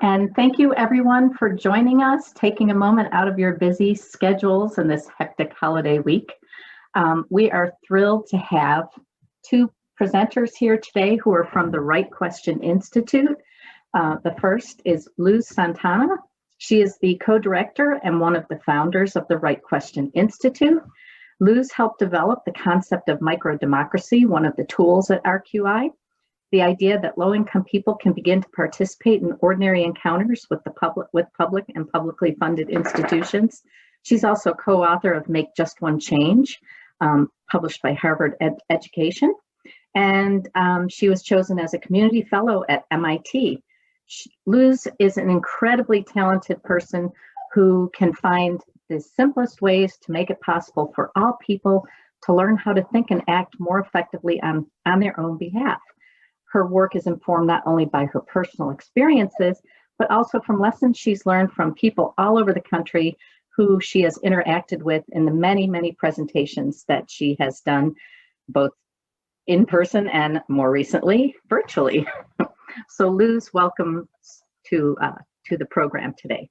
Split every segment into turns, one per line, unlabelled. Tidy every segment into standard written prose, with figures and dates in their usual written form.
And thank you everyone for joining us, taking a moment out of your busy schedules in this hectic holiday week. We are thrilled to have two presenters here today who are from the Right Question Institute. The first is Luz Santana. She is the co-director and one of the founders of the Right Question Institute. Luz helped develop the concept of microdemocracy, one of the tools at RQI. The idea that low-income people can begin to participate in ordinary encounters with public and publicly funded institutions. She's also co-author of Make Just One Change, published by Harvard Education, and she was chosen as a community fellow at MIT. Luz is an incredibly talented person who can find the simplest ways to make it possible for all people to learn how to think and act more effectively on their own behalf. Her work is informed not only by her personal experiences, but also from lessons she's learned from people all over the country who she has interacted with in the many, many presentations that she has done, both in person and more recently, virtually. So Luz, welcome to the program today.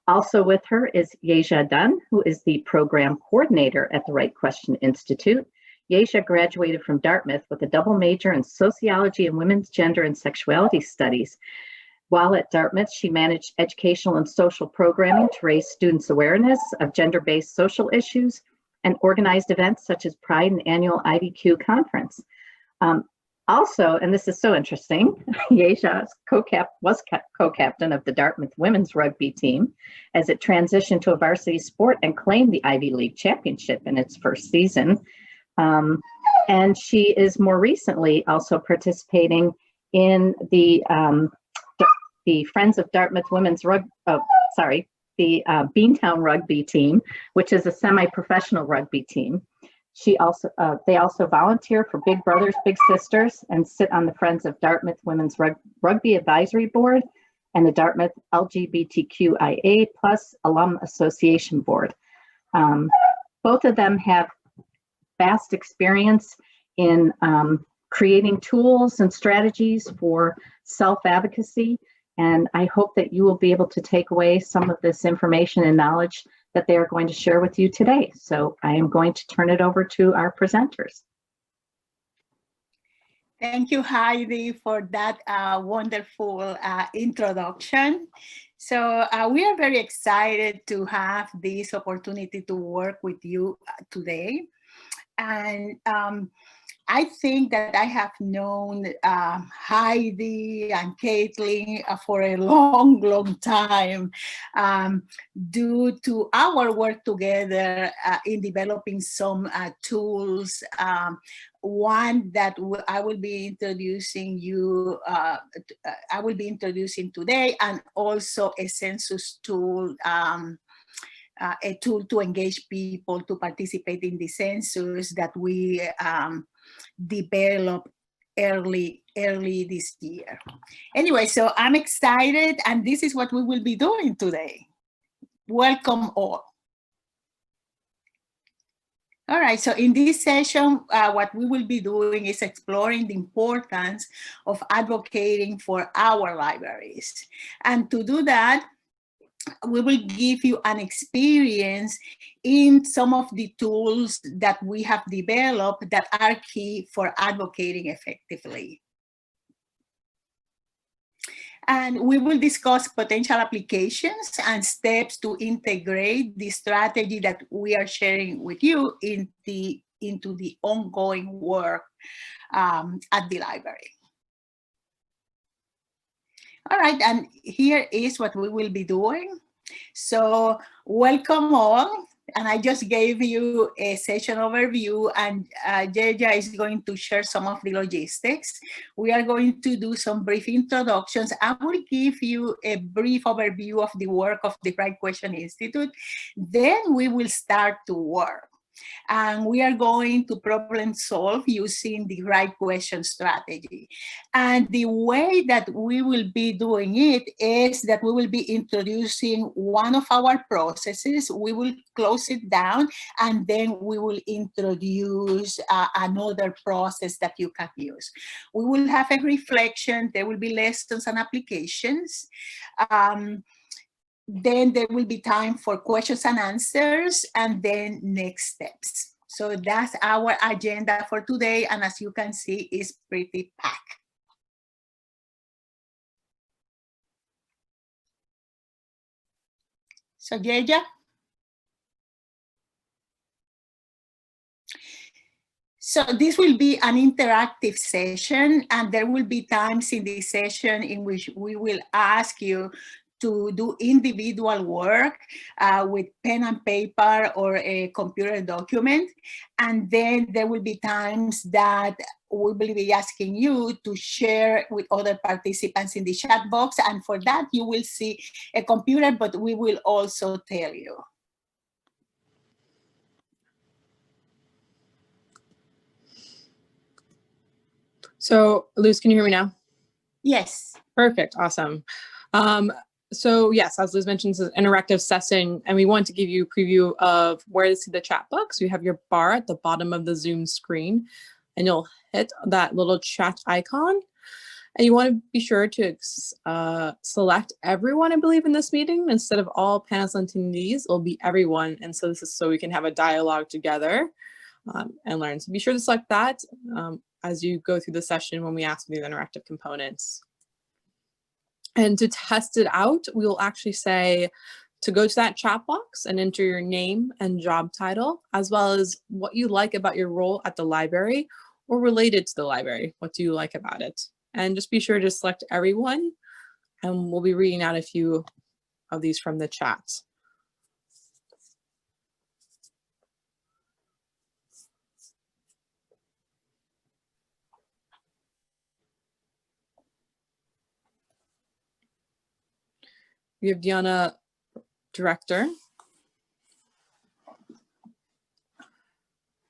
Also with her is Yeja Dunn, who is the program coordinator at the Right Question Institute. Yeja graduated from Dartmouth with a double major in sociology and women's gender and sexuality studies. While at Dartmouth, she managed educational and social programming to raise students' awareness of gender-based social issues and organized events such as Pride and annual IVQ conference. Also, and this is so interesting, Yeja was co-captain of the Dartmouth women's rugby team as it transitioned to a varsity sport and claimed the Ivy League championship in its first season. And she is more recently also participating in the Friends of Dartmouth Women's the Beantown rugby team, which is a semi-professional rugby team. They also volunteer for Big Brothers Big Sisters and sit on the Friends of Dartmouth Women's Rugby Advisory Board and the Dartmouth LGBTQIA+ Alum Association Board. Both of them have vast experience in creating tools and strategies for self-advocacy, and I hope that you will be able to take away some of this information and knowledge that they are going to share with you today. So I am going to turn it over to our presenters.
Thank you, Heidi, for that wonderful introduction. So we are very excited to have this opportunity to work with you today. And I think that I have known Heidi and Caitlin for a long, long time due to our work together in developing some tools. One that I will be introducing today, and also a census tool. A tool to engage people to participate in the census that we developed early this year. Anyway, so I'm excited, and this is what we will be doing today. Welcome all. All right, so in this session, what we will be doing is exploring the importance of advocating for our libraries. And to do that, we will give you an experience in some of the tools that we have developed that are key for advocating effectively. And we will discuss potential applications and steps to integrate the strategy that we are sharing with you into the ongoing work at the library. All right, and here is what we will be doing. So welcome all, and I just gave you a session overview, and Yeja is going to share some of the logistics. We are going to do some brief introductions. I will give you a brief overview of the work of the Right Question Institute. Then we will start to work. And we are going to problem solve using the right question strategy. And the way that we will be doing it is that we will be introducing one of our processes, we will close it down, and then we will introduce another process that you can use. We will have a reflection, there will be lessons and applications. Then there will be time for questions and answers, and then next steps. So that's our agenda for today, and as you can see, it's pretty packed. So Yeja? So this will be an interactive session, and there will be times in this session in which we will ask you to do individual work with pen and paper or a computer document. And then there will be times that we will be asking you to share with other participants in the chat box. And for that, you will see a computer, but we will also tell you.
So, Luz, can you hear me now?
Yes.
Perfect. Awesome. So yes, as Liz mentioned, this is an interactive session, and we want to give you a preview of where to see the chat box. You have your bar at the bottom of the Zoom screen, and you'll hit that little chat icon. And you want to be sure to select everyone, I believe, in this meeting. Instead of all panelists and attendees, it'll be everyone. And so this is so we can have a dialogue together and learn. So be sure to select that as you go through the session when we ask for these interactive components. And to test it out, we will actually say to go to that chat box and enter your name and job title, as well as what you like about your role at the library or related to the library. What do you like about it? And just be sure to select everyone, and we'll be reading out a few of these from the chat. We have Diana, Director.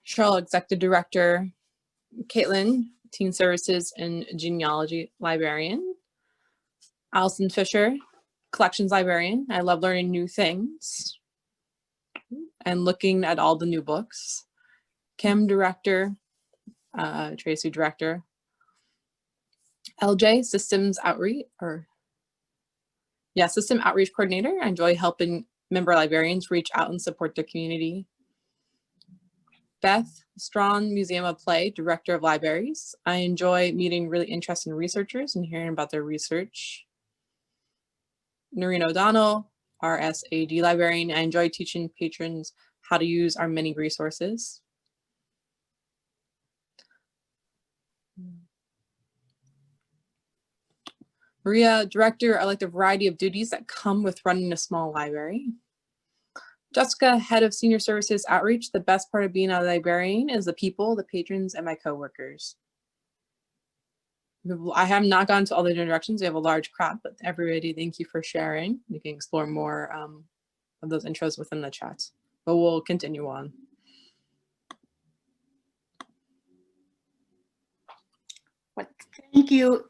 Charlotte, Executive Director. Caitlin, Teen Services and Genealogy Librarian. Allison Fisher, Collections Librarian. I love learning new things and looking at all the new books. Kim, Director. Tracy, Director. LJ, Systems Outreach, System Outreach Coordinator. I enjoy helping member librarians reach out and support their community. Beth Strawn, Museum of Play, Director of Libraries. I enjoy meeting really interesting researchers and hearing about their research. Noreen O'Donnell, RSAD Librarian. I enjoy teaching patrons how to use our many resources. Maria, Director. I like the variety of duties that come with running a small library. Jessica, Head of Senior Services Outreach. The best part of being a librarian is the people, the patrons, and my coworkers. I have not gone to all the introductions. We have a large crowd, but everybody, thank you for sharing. You can explore more of those intros within the chat, but we'll continue on.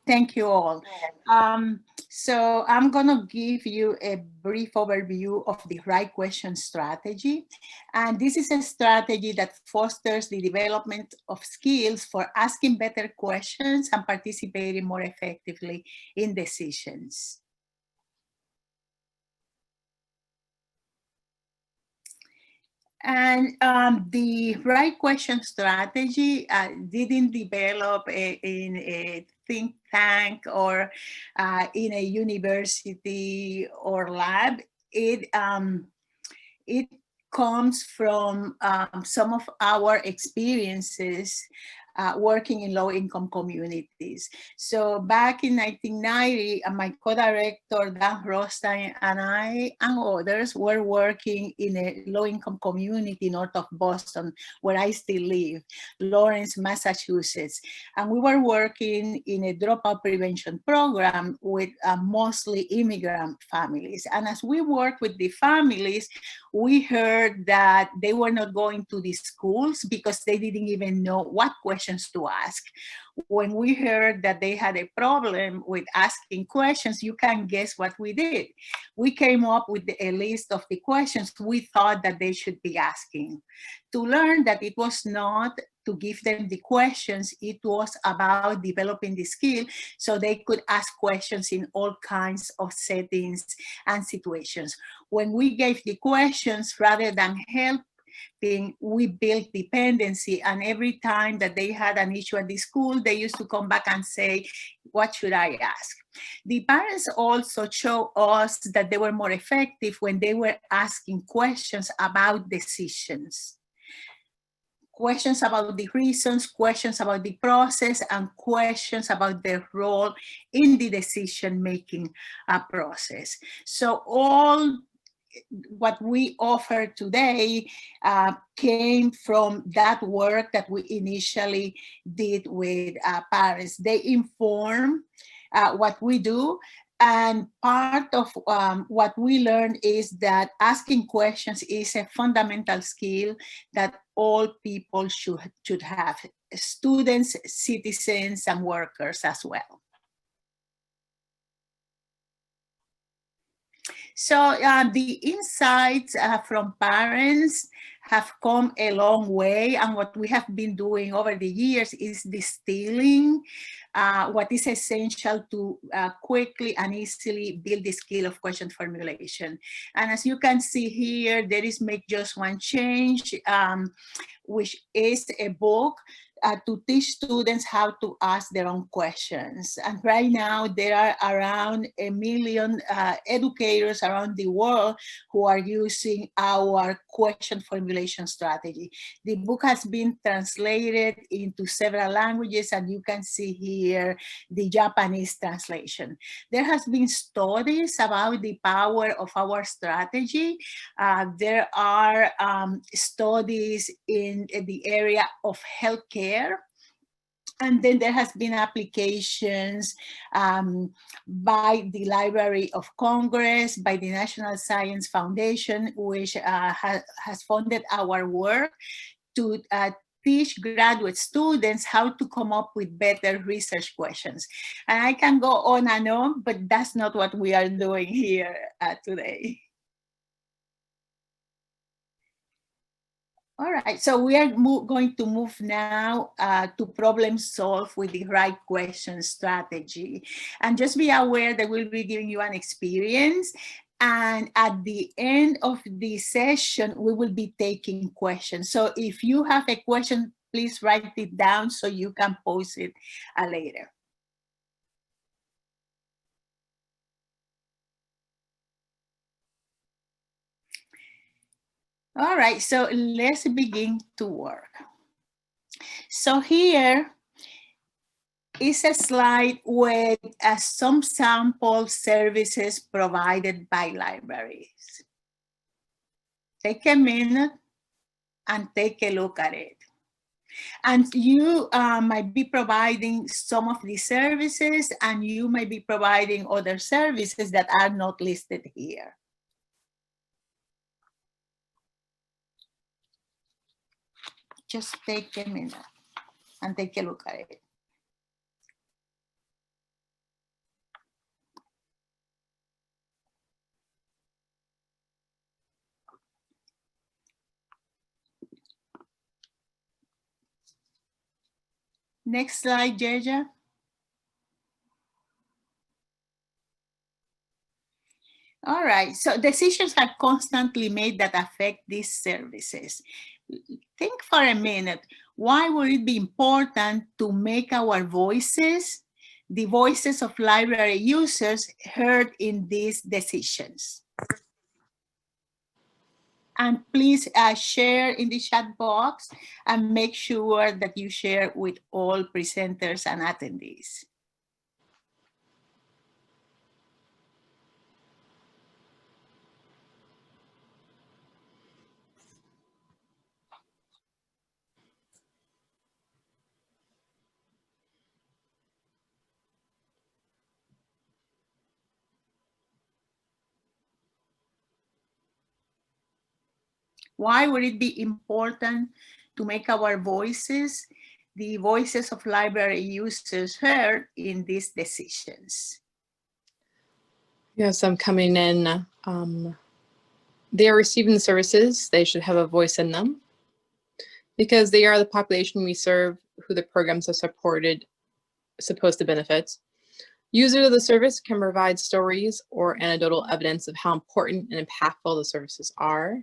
Thank you all. So I'm gonna give you a brief overview of the right question strategy. And this is a strategy that fosters the development of skills for asking better questions and participating more effectively in decisions. And the right question strategy didn't develop in a think tank or in a university or lab. It comes from some of our experiences working in low-income communities. So back in 1990, my co-director, Dan Rostein, and I and others were working in a low-income community north of Boston, where I still live, Lawrence, Massachusetts. And we were working in a dropout prevention program with mostly immigrant families. And as we worked with the families, we heard that they were not going to the schools because they didn't even know what questions to ask. When we heard that they had a problem with asking questions, you can guess what we did. We came up with a list of the questions we thought that they should be asking, to learn that it was not to give them the questions, it was about developing the skill so they could ask questions in all kinds of settings and situations. When we gave the questions, rather than helping, we built dependency, and every time that they had an issue at the school, they used to come back and say, what should I ask? The parents also show us that they were more effective when they were asking questions about decisions. Questions about the reasons, questions about the process, and questions about their role in the decision-making process. So all what we offer today came from that work that we initially did with parents. They inform what we do. And part of what we learned is that asking questions is a fundamental skill that all people should have, students, citizens, and workers as well. So the insights from parents have come a long way, and what we have been doing over the years is distilling what is essential to quickly and easily build the skill of question formulation. And as you can see here, there is Make Just One Change, which is a book to teach students how to ask their own questions. And right now there are around 1 million educators around the world who are using our question formulation strategy. The book has been translated into several languages, and you can see here the Japanese translation. There has been studies about the power of our strategy. There are studies in the area of healthcare. And then there has been applications by the Library of Congress, by the National Science Foundation, which has funded our work to teach graduate students how to come up with better research questions. And I can go on and on, but that's not what we are doing here today. All right, so we are going to move now to problem solve with the right question strategy. And just be aware that we'll be giving you an experience. And at the end of the session, we will be taking questions. So if you have a question, please write it down so you can post it later. All right, so let's begin to work. So here is a slide with some sample services provided by libraries. Take a minute and take a look at it. And you might be providing some of these services, and you might be providing other services that are not listed here. Just take a minute and take a look at it. Next slide, Yeja. All right, so decisions are constantly made that affect these services. Think for a minute, why would it be important to make our voices, the voices of library users, heard in these decisions? And please share in the chat box and make sure that you share with all presenters and attendees. Why would it be important to make our voices, the voices of library users, heard in these decisions?
You have some coming in. They are receiving the services. They should have a voice in them because they are the population we serve, who the programs are supposed to benefit. Users of the service can provide stories or anecdotal evidence of how important and impactful the services are.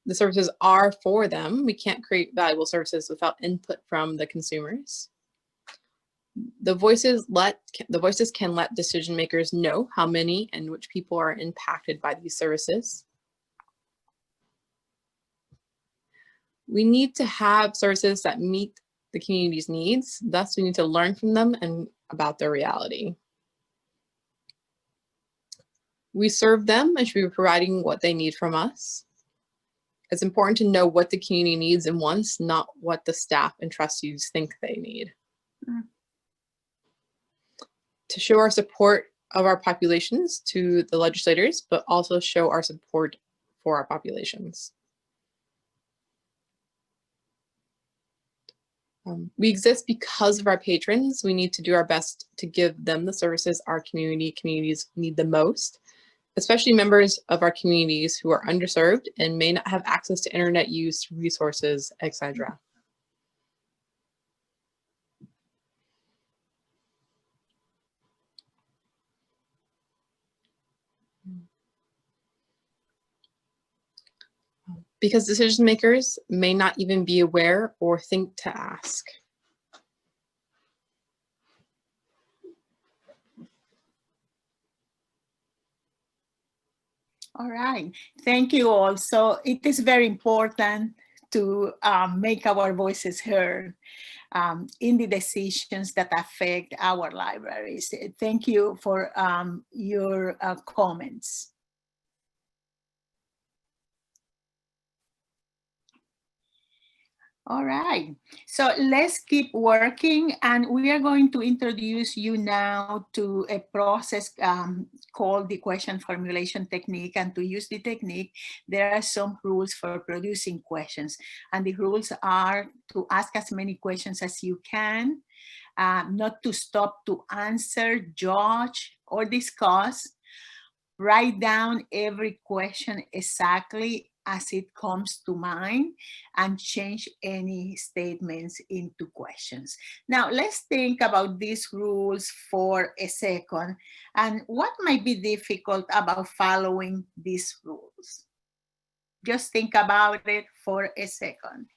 The services are for them. We can't create valuable services without input from the consumers. The voices can let decision makers know how many and which people are impacted by these services. We need to have services that meet the community's needs. Thus, we need to learn from them and about their reality. We serve them and should be providing what they need from us. It's important to know what the community needs and wants, not what the staff and trustees think they need. To show our support of our populations to the legislators, but also show our support for our populations. We exist because of our patrons. We need to do our best to give them the services our communities need the most, especially members of our communities who are underserved and may not have access to internet use, resources, etc. Because decision makers may not even be aware or think to ask.
All right, thank you all. So it is very important to make our voices heard in the decisions that affect our libraries. Thank you for your comments. All right, so let's keep working, and we are going to introduce you now to a process called the question formulation technique. And to use the technique, there are some rules for producing questions. And the rules are to ask as many questions as you can, not to stop to answer, judge, or discuss. Write down every question exactly as it comes to mind and change any statements into questions. Now, let's think about these rules for a second and what might be difficult about following these rules. Just think about it for a second.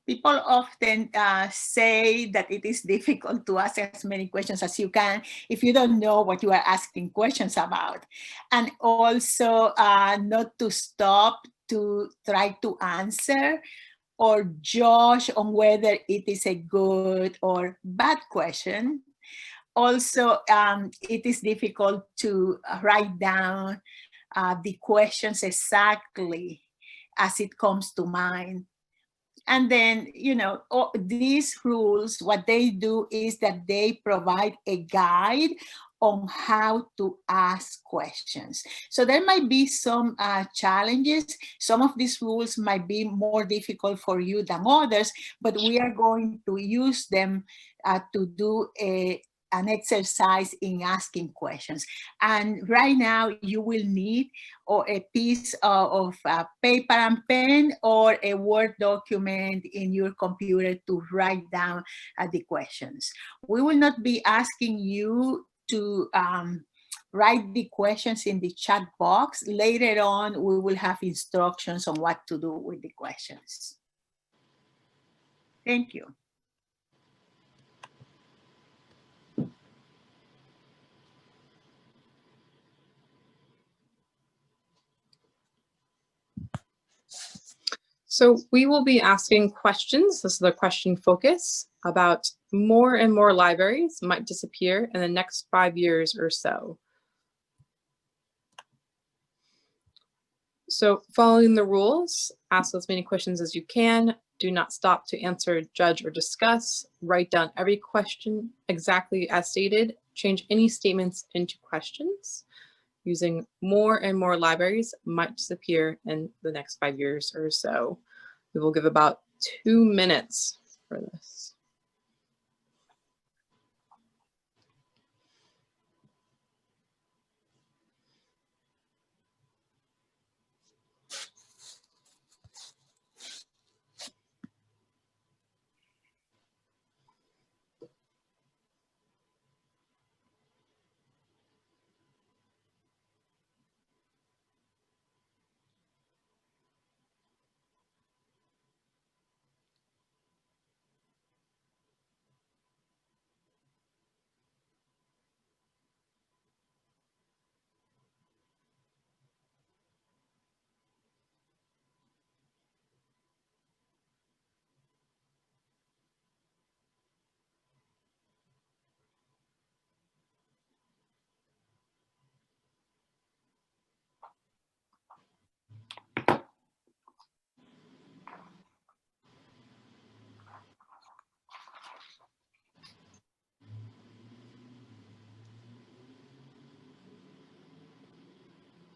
People often say that it is difficult to ask as many questions as you can if you don't know what you are asking questions about. And also not to stop to try to answer or judge on whether it is a good or bad question. Also, it is difficult to write down the questions exactly as it comes to mind. And then, you know, these rules, what they do is that they provide a guide on how to ask questions. So there might be some challenges. Some of these rules might be more difficult for you than others, but we are going to use them to do an exercise in asking questions. And right now you will need a piece of paper and pen or a Word document in your computer to write down the questions. We will not be asking you to write the questions in the chat box. Later on, we will have instructions on what to do with the questions. Thank you.
So we will be asking questions. This is the question focus about more and more libraries might disappear in the next 5 years or so. So following the rules, ask as many questions as you can. Do not stop to answer, judge, or discuss. Write down every question exactly as stated. Change any statements into questions. Using more and more libraries might disappear in the next 5 years or so. We will give about 2 minutes for this.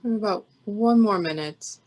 About 1 more minute.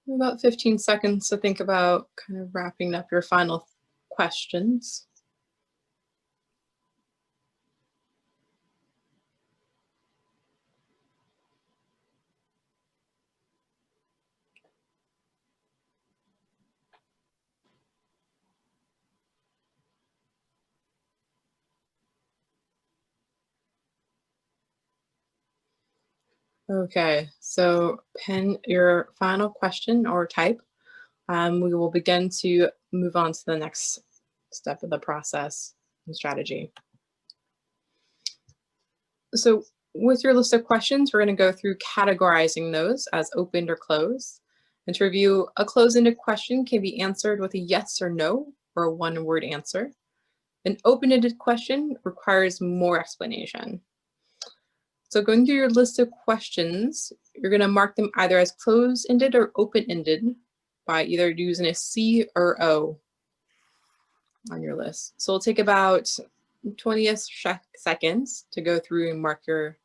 About 15 seconds to think about kind of wrapping up your final questions. Okay, so pen your final question or type. We will begin to move on to the next step of the process and strategy. So with your list of questions, we're going to go through categorizing those as opened or closed. And to review, a closed-ended question can be answered with a yes or no, or a one-word answer. An open-ended question requires more explanation. So going through your list of questions, you're going to mark them either as closed-ended or open-ended by either using a C or O on your list. So it'll take about 20 seconds to go through and mark your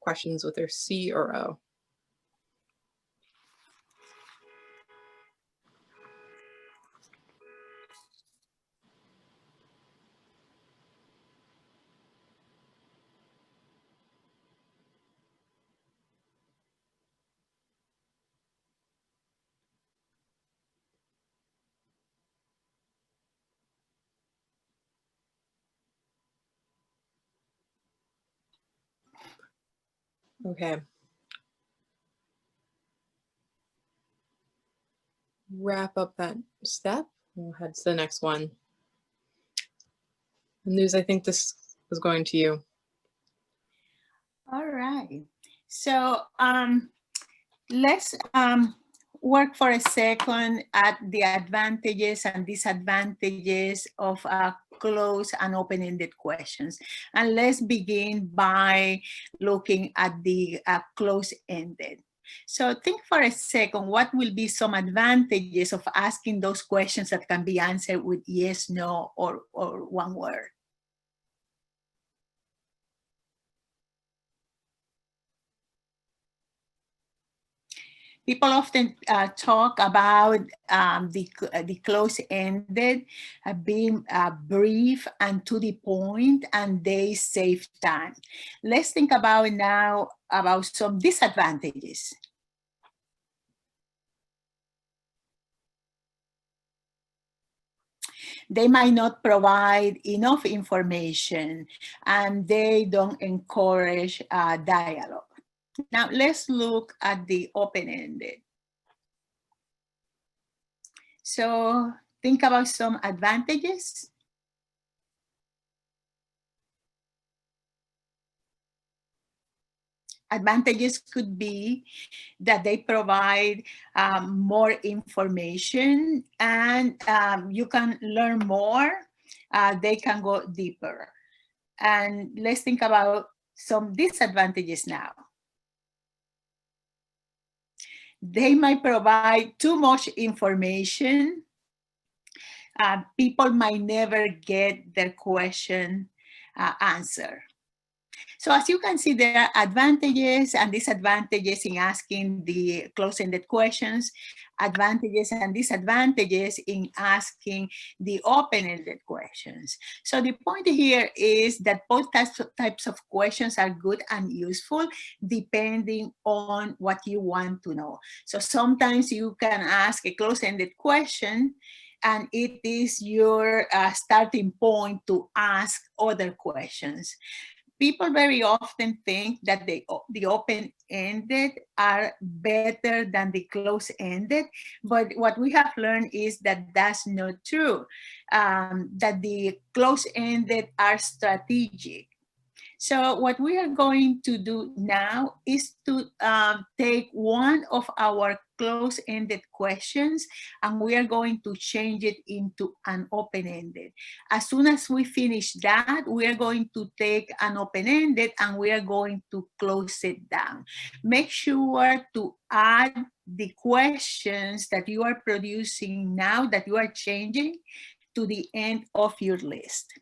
questions with their C or O. Okay. Wrap up that step. We'll head to the next one. And Luz, I think this is going to you.
All right. So let's work for a second at the advantages and disadvantages of closed and open-ended questions. And let's begin by looking at the closed-ended. So think for a second, what will be some advantages of asking those questions that can be answered with yes, no, or one word? People often talk about the close-ended being brief and to the point, and they save time. Let's think about now about some disadvantages. They might not provide enough information, and they don't encourage dialogue. Now let's look at the open-ended. So think about some advantages. Advantages could be that they provide more information, and you can learn more. They can go deeper. And let's think about some disadvantages now. They might provide too much information. People might never get their question answered. So as you can see, there are advantages and disadvantages in asking the close-ended questions, advantages and disadvantages in asking the open-ended questions. So the point here is that both types of questions are good and useful depending on what you want to know. So sometimes you can ask a close-ended question, and it is your starting point to ask other questions. People very often think that the open-ended are better than the close-ended, but what we have learned is that that's not true, that the close-ended are strategic. So what we are going to do now is to take one of our close-ended questions, and we are going to change it into an open-ended. As soon as we finish that, we are going to take an open-ended and we are going to close it down. Make sure to add the questions that you are producing now, that you are changing, to the end of your list.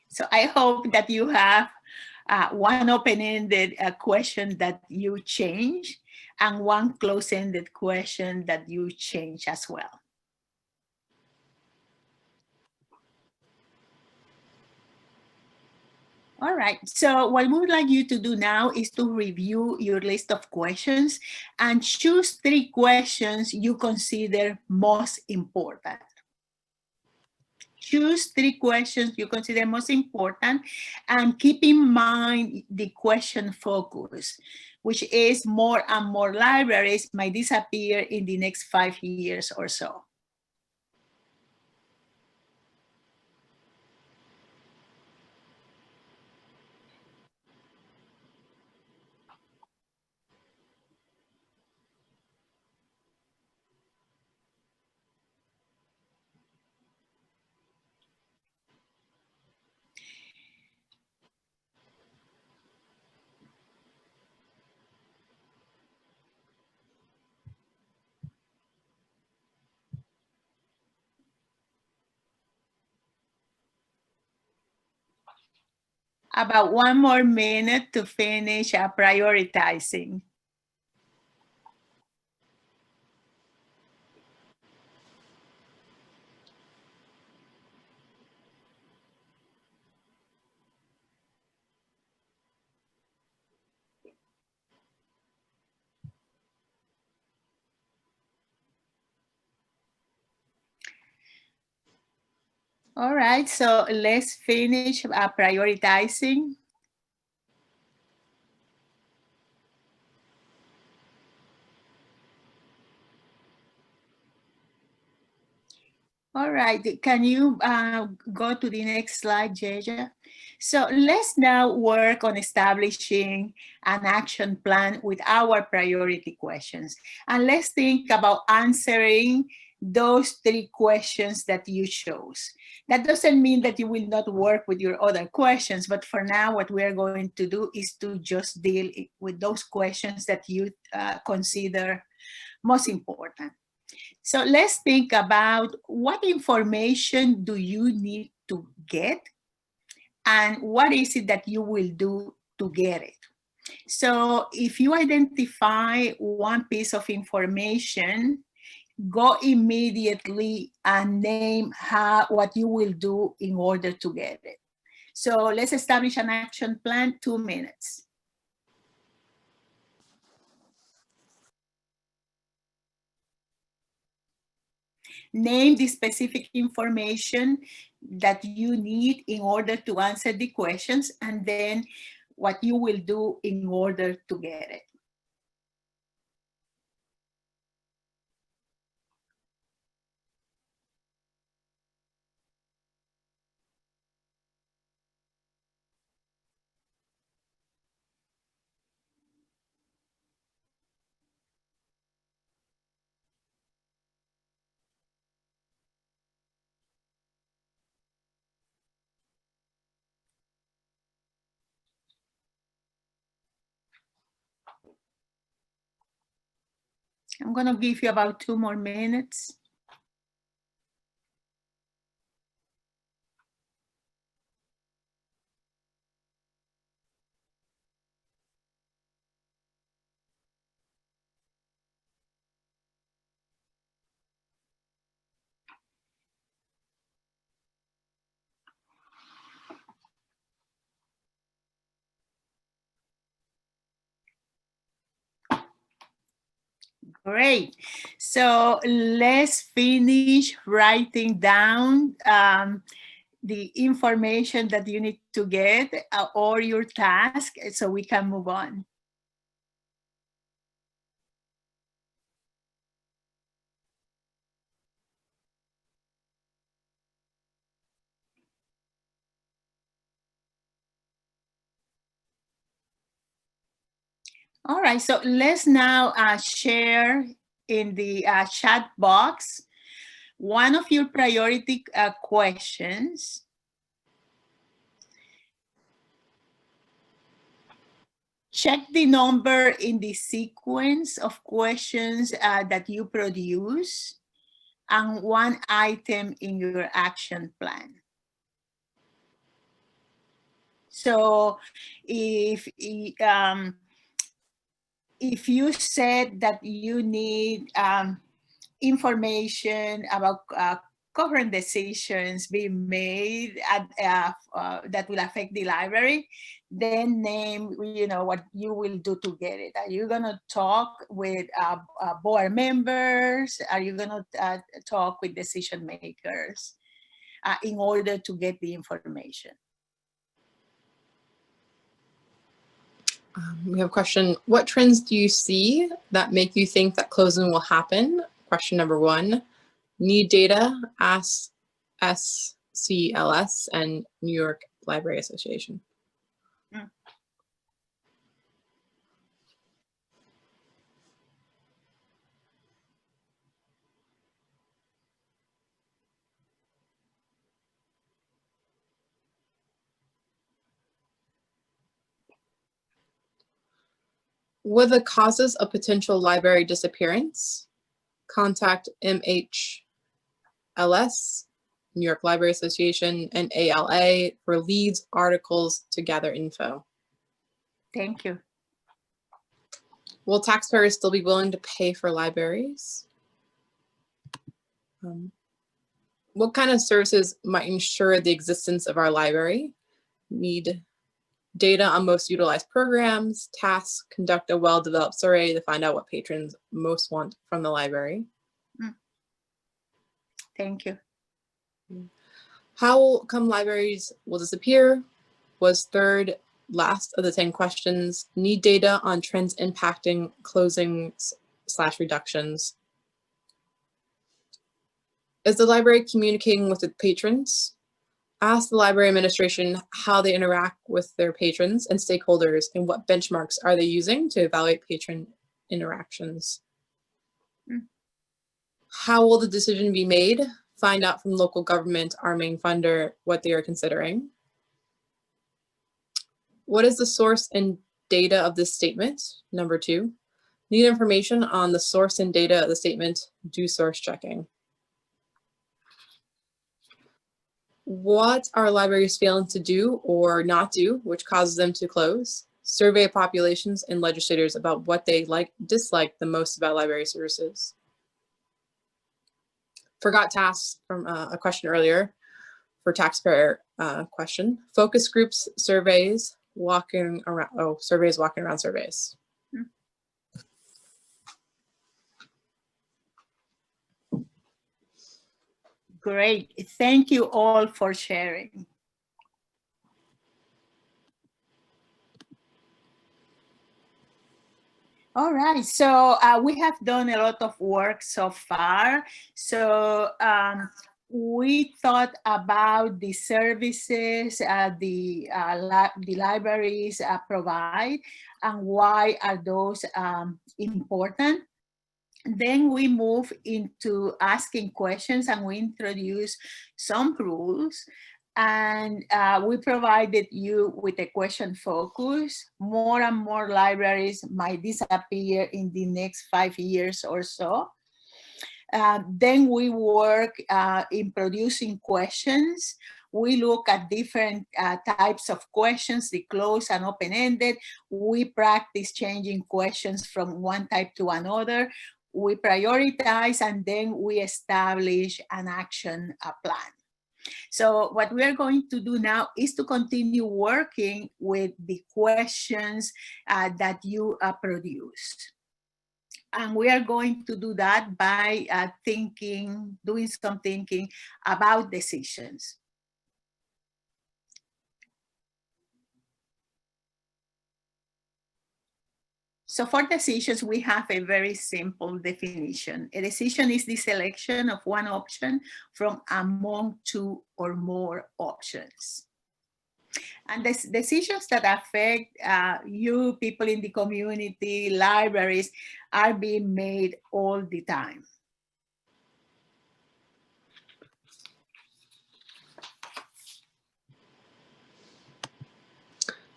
So I hope that you have one open-ended question that you change and one close-ended question that you change as well. All right, so what we would like you to do now is to review your list of questions and choose 3 questions you consider most important. Choose 3 questions you consider most important, and keep in mind the question focus, which is more and more libraries might disappear in the next 5 years or so. About 1 more minute to finish prioritizing. All right, so let's finish prioritizing. All right, can you go to the next slide, Yeja? So let's now work on establishing an action plan with our priority questions. And let's think about answering those 3 questions that you chose. That doesn't mean that you will not work with your other questions, but for now, what we're going to do is to just deal with those questions that you consider most important. So let's think about what information do you need to get and what is it that you will do to get it. So if you identify one piece of information, go immediately and name what you will do in order to get it. So let's establish an action plan, 2 minutes. Name the specific information that you need in order to answer the questions, and then what you will do in order to get it. I'm going to give you about 2 more minutes. Great. So let's finish writing down the information that you need to get or your task so we can move on. All right, so let's now share in the chat box one of your priority questions. Check the number in the sequence of questions that you produce and one item in your action plan. So if you said that you need information about current decisions being made that will affect the library, then name, what you will do to get it. Are you gonna talk with board members? Are you gonna talk with decision makers in order to get the information?
We have a question. What trends do you see that make you think that closing will happen? Question number 1. Need data, ask SCLS and New York Library Association. What are the causes of potential library disappearance? Contact MHLS, New York Library Association, and ALA for leads, articles to gather info.
Thank you.
Will taxpayers still be willing to pay for libraries? What kind of services might ensure the existence of our library? Need data on most utilized programs, tasks, conduct a well-developed survey to find out what patrons most want from the library.
Thank you.
How come libraries will disappear? Was third last of the 10 questions. Need data on trends impacting closings / reductions. Is the library communicating with its patrons? Ask the library administration how they interact with their patrons and stakeholders and what benchmarks are they using to evaluate patron interactions. How will the decision be made? Find out from local government, our main funder, what they are considering. What is the source and data of this statement? Number 2, need information on the source and data of the statement, do source checking. What are libraries failing to do or not do, which causes them to close? Survey populations and legislators about what they dislike the most about library services. Forgot to ask from a question earlier for taxpayer question. Focus groups, surveys, walking around surveys.
Great. Thank you all for sharing. All right, so we have done a lot of work so far. So we thought about the services the libraries provide and why are those important. Then we move into asking questions and we introduce some rules. And we provided you with a question focus. More and more libraries might disappear in the next 5 years or so. Then we work in producing questions. We look at different types of questions, the closed and open-ended. We practice changing questions from one type to another. We prioritize, and then we establish an action plan. So what we're going to do now is to continue working with the questions that you produced. And we are going to do that by doing some thinking about decisions. So for decisions, we have a very simple definition. A decision is the selection of one option from among 2 or more options. And the decisions that affect you, people in the community, libraries, are being made all the time.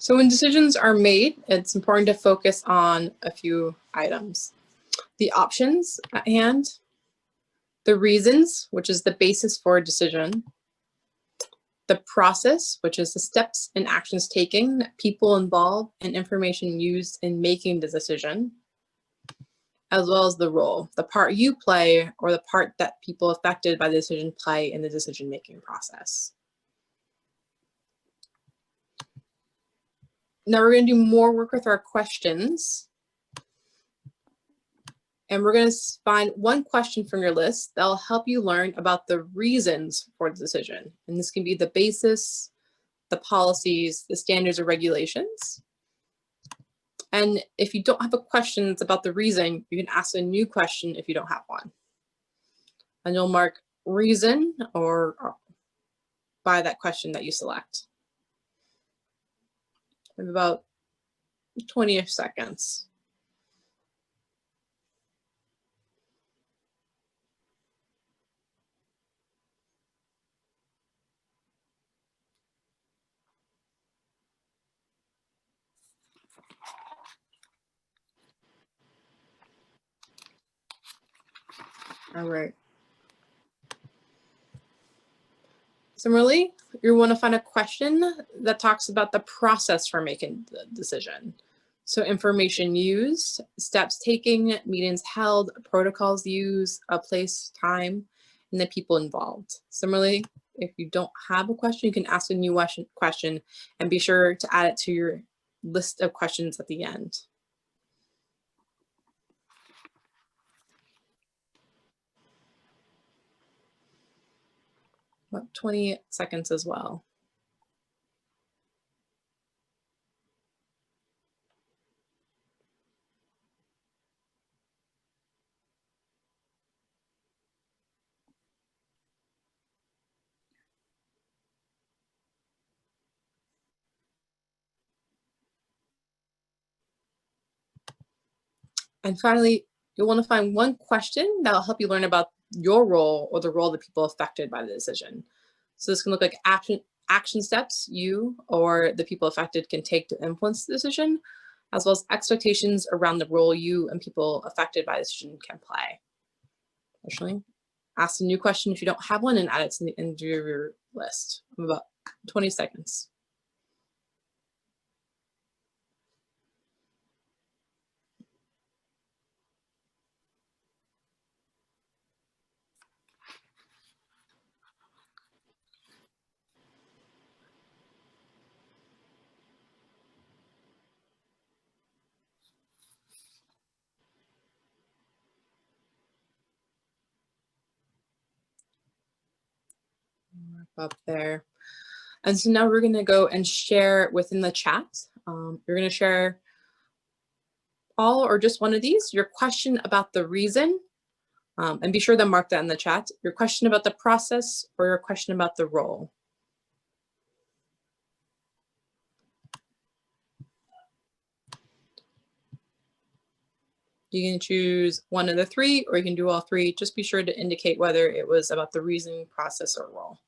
So when decisions are made, it's important to focus on a few items. The options at hand, the reasons, which is the basis for a decision, the process, which is the steps and actions taken, people involved, and information used in making the decision, as well as the role, the part you play or the part that people affected by the decision play in the decision-making process. Now we're going to do more work with our questions. And we're going to find one question from your list that will help you learn about the reasons for the decision. And this can be the basis, the policies, the standards or regulations. And if you don't have a question about the reason, you can ask a new question if you don't have one. And you'll mark reason or by that question that you select. We have about 20-ish seconds. All right. Similarly, you want to find a question that talks about the process for making the decision. So information used, steps taken, meetings held, protocols used, a place, time, and the people involved. Similarly, if you don't have a question, you can ask a new question and be sure to add it to your list of questions at the end. About 20 seconds as well. And finally, you'll want to find one question that will help you learn about your role or the role of the people affected by the decision. So this can look like action steps you or the people affected can take to influence the decision, as well as expectations around the role you and people affected by the decision can play. Additionally, ask a new question if you don't have one and add it to the end of your list. About 20 seconds. Up there. And so now we're going to go and share within the chat. You're going to share all or just one of these, your question about the reason, and be sure to mark that in the chat, your question about the process or your question about the role. You can choose one of the three, or you can do all three. Just be sure to indicate whether it was about the reason, process, or role.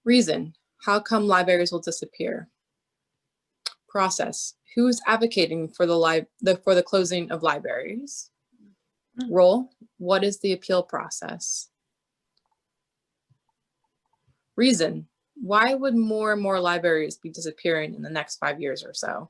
Reason, how come libraries will disappear? Process, who's advocating for the closing of libraries? Role, what is the appeal process? Reason, why would more and more libraries be disappearing in the next 5 years or so?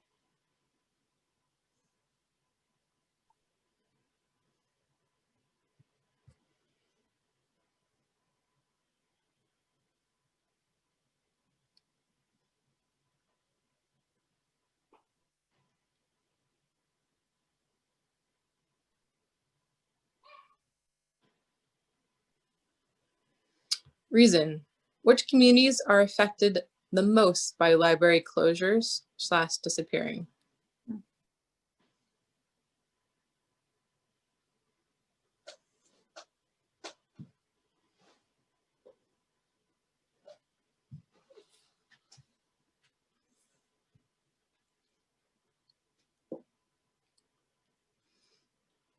Reason, which communities are affected the most by library closures / disappearing?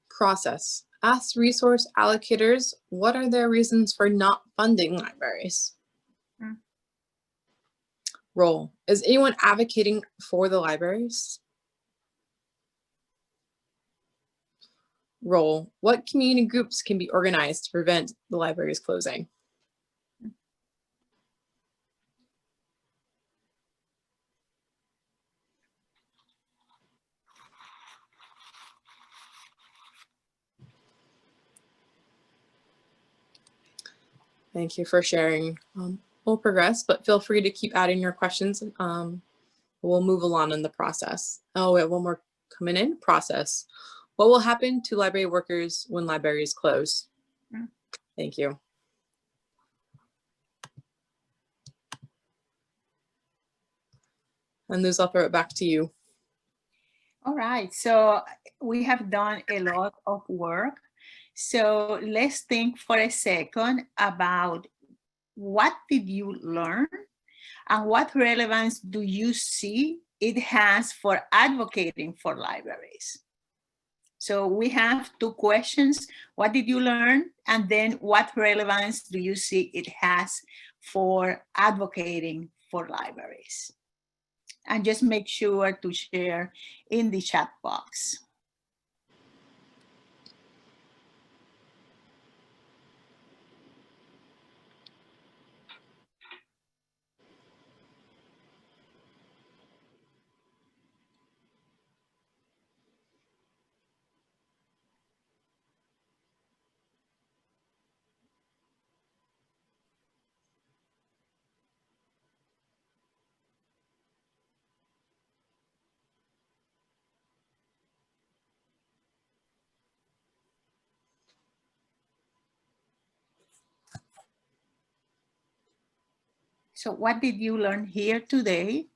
Process, ask resource allocators what are their reasons for not funding libraries? Role, is anyone advocating for the libraries? Role, what community groups can be organized to prevent the libraries closing? Thank you for sharing. We'll progress, but feel free to keep adding your questions. We'll move along in the process. Oh, we have one more coming in. Process. What will happen to library workers when libraries close? Thank you. And Liz, I'll throw it back to you.
All right, so we have done a lot of work. So let's think for a second about what did you learn and what relevance do you see it has for advocating for libraries? So we have two questions. What did you learn? And then what relevance do you see it has for advocating for libraries? And just make sure to share in the chat box. So what did you learn here today?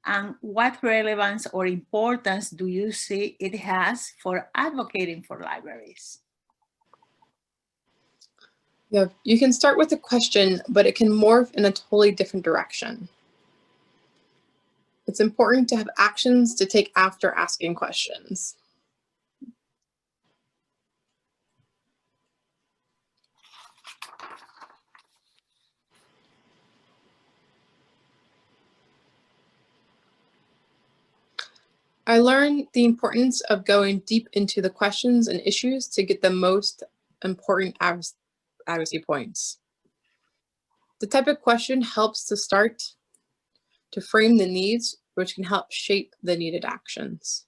And what relevance or importance do you see it has for advocating for libraries?
Yeah, you can start with a question, but it can morph in a totally different direction. It's important to have actions to take after asking questions. I learned the importance of going deep into the questions and issues to get the most important advocacy points. The type of question helps to start to frame the needs, which can help shape the needed actions.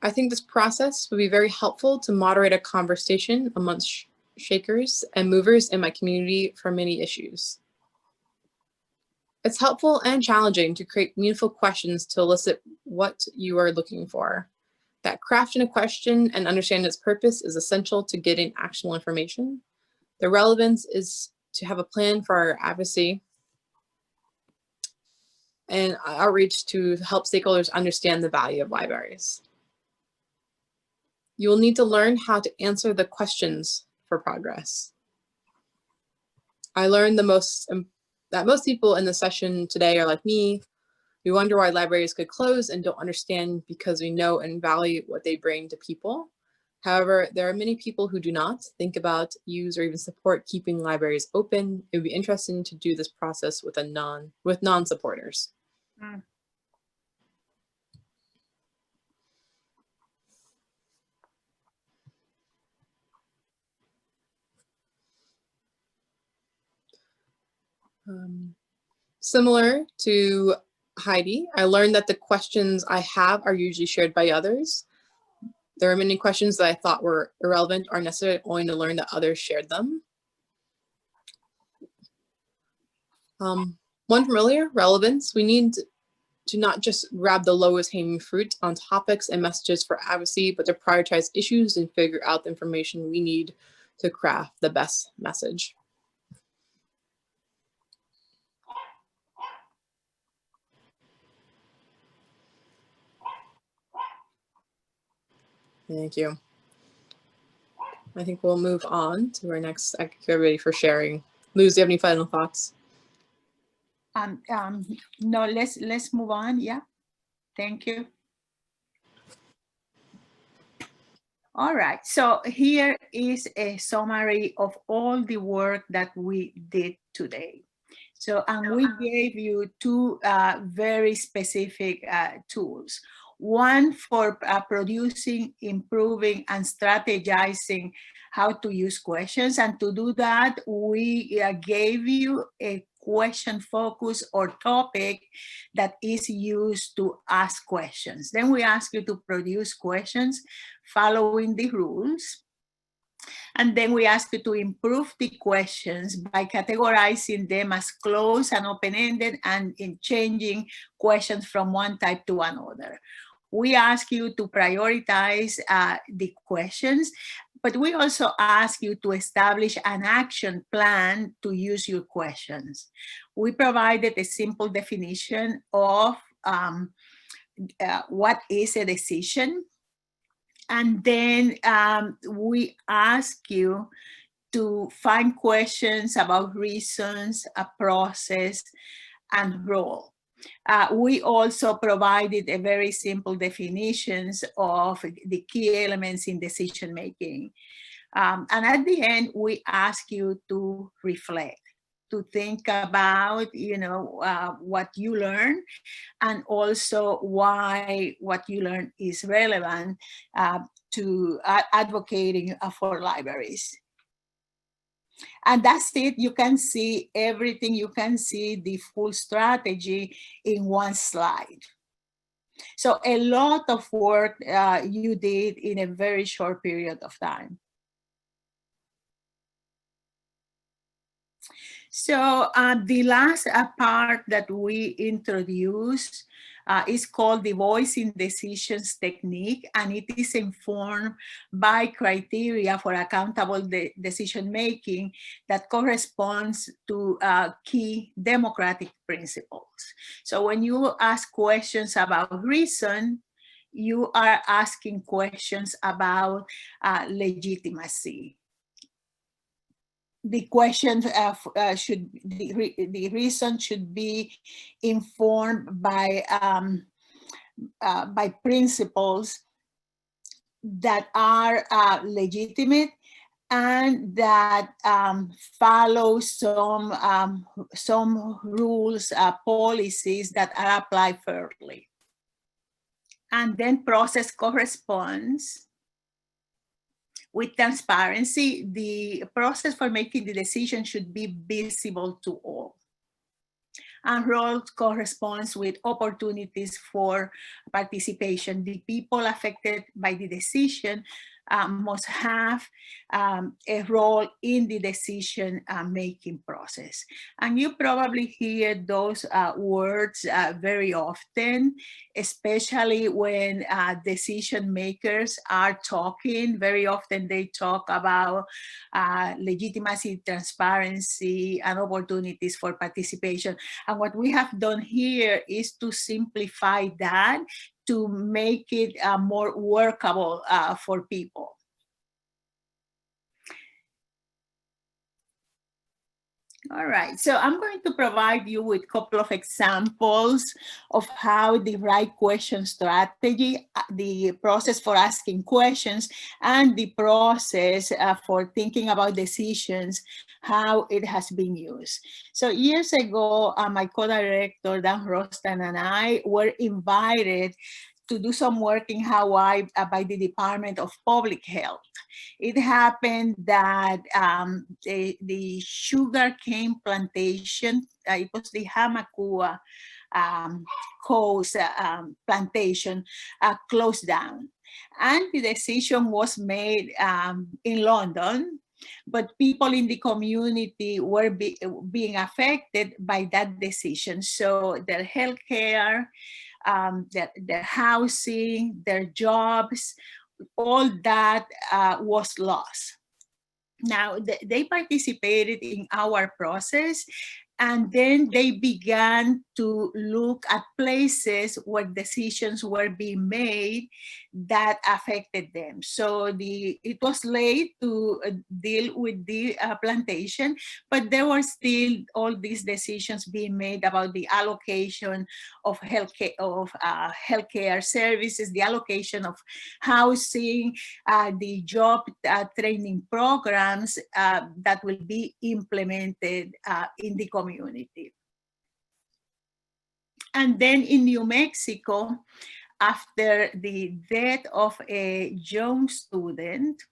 I think this process would be very helpful to moderate a conversation amongst shakers and movers in my community for many issues. It's helpful and challenging to create meaningful questions to elicit what you are looking for. That crafting a question and understanding its purpose is essential to getting actionable information. The relevance is to have a plan for our advocacy and outreach to help stakeholders understand the value of libraries. You will need to learn how to answer the questions for progress. I learned that most people in the session today are like me. We wonder why libraries could close and don't understand because we know and value what they bring to people. However, there are many people who do not think about, use, or even support keeping libraries open. It would be interesting to do this process with non-supporters.
Mm.
Similar to Heidi, I learned that the questions I have are usually shared by others. There are many questions that I thought were irrelevant or necessary, only to learn that others shared them. One from earlier, relevance. We need to not just grab the lowest hanging fruit on topics and messages for advocacy, but to prioritize issues and figure out the information we need to craft the best message. Thank you. I think we'll move on to our next. I get ready for sharing. Luz, do you have any final thoughts?
No, let's move on. Yeah, thank you. All right, so here is a summary of all the work that we did today. So, and we gave you two very specific tools. One for producing, improving, and strategizing how to use questions. And to do that, we gave you a question focus or topic that is used to ask questions. Then we ask you to produce questions following the rules. And then we ask you to improve the questions by categorizing them as closed and open-ended and in changing questions from one type to another. We ask you to prioritize the questions, but we also ask you to establish an action plan to use your questions. We provided a simple definition of what is a decision. And then we ask you to find questions about reasons, a process, and role. We also provided a very simple definitions of the key elements in decision making. And at the end, we ask you to reflect, to think about, what you learn, and also why what you learn is relevant to advocating for libraries. And that's it. You can see everything. You can see the full strategy in one slide. So a lot of work you did in a very short period of time. So the last part that we introduced is called the voicing decisions technique, and it is informed by criteria for accountable decision making that corresponds to key democratic principles. So when you ask questions about reason, you are asking questions about legitimacy. The question the reason should be informed by principles that are legitimate and that follow some rules, policies that are applied fairly. And then process corresponds with transparency. The process for making the decision should be visible to all. And role corresponds with opportunities for participation. The people affected by the decision must have a role in the decision making process. And you probably hear those words very often, especially when decision makers are talking. Very often they talk about legitimacy, transparency, and opportunities for participation. And what we have done here is to simplify that to make it more workable for people. All right, so I'm going to provide you with a couple of examples of how the right question strategy, the process for asking questions, and the process for thinking about decisions, how it has been used. So years ago, my co-director, Dunn, and I were invited to do some work in Hawaii by the Department of Public Health. It happened that the sugar cane plantation, it was the Hamakua Coast plantation, closed down. And the decision was made in London, but people in the community were being affected by that decision. So their healthcare, their housing, their jobs, all that was lost. Now, they participated in our process, and then they began to look at places where decisions were being made that affected them. So it was late to deal with the plantation, but there were still all these decisions being made about the allocation of healthcare services, the allocation of housing, the job training programs that will be implemented in the community. And then in New Mexico, after the death of a young student,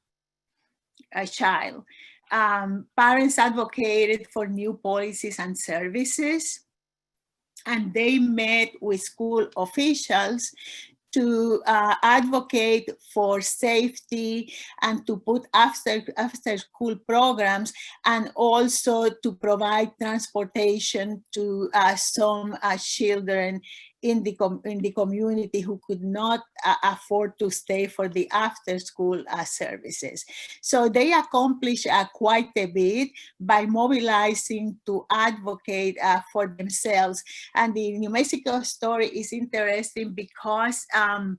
a child, parents advocated for new policies and services, and they met with school officials to advocate for safety and to put after school programs, and also to provide transportation to some children in the community who could not afford to stay for the after school services. So they accomplished quite a bit by mobilizing to advocate for themselves. And the New Mexico story is interesting because Dan